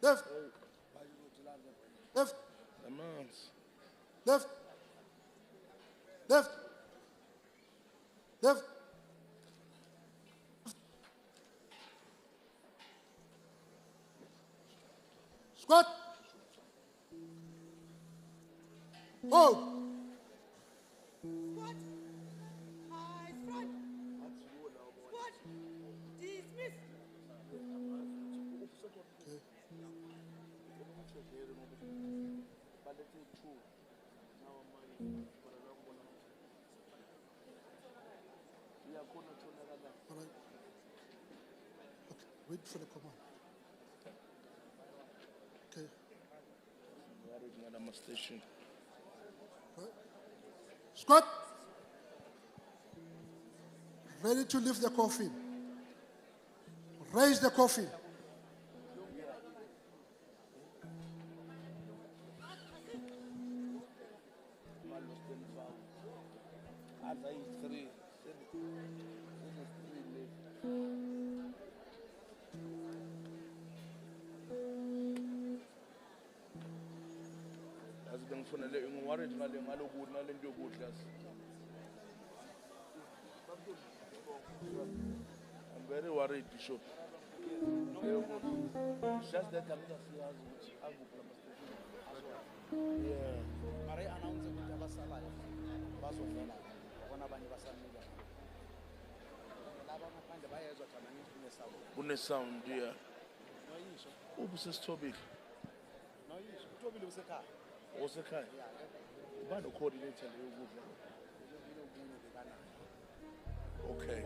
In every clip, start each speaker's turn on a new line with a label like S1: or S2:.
S1: Left. Left. Left. Left. Left. Squat. Hold.
S2: Squat. High front. Squat. Dismiss.
S1: All right. Okay. Wait for the command. Okay.
S3: Station.
S1: Right. Squat. Ready to lift the coffin. Raise the coffin.
S3: I'm very worried, Bishop. Just that I'm just yeah.
S4: Mari announce ukuthi abasalayo bazovela bona abanye basamile laba ngaphandle bayezwa thana ngifune sawo
S3: Kune-sound, yeah.
S4: noyisho
S3: Ubusesithobile.
S4: noyisho uthobile usekhaya
S3: Osekhaya. Ubani coordinator leyo kudla? Okay.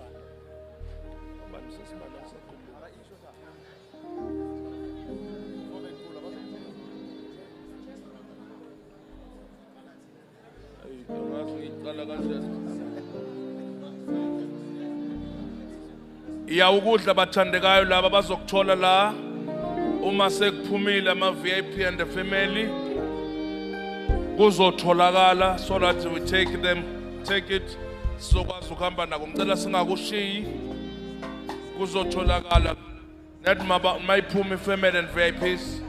S3: Ubani sesimala sakhuluma.
S4: mara isho sa ngobe ngikula bazokuthola
S3: Hey, angazi ngiqala kanjani. Iya ukudla bathandekayo laba bazokuthola la uma sekuphumile ama VIP and the family kuzotholakala so that we take it sizokwazi ukuhamba nako ngicela singakushiyi kuzotholakala net mayiphuma ifamily and VIPs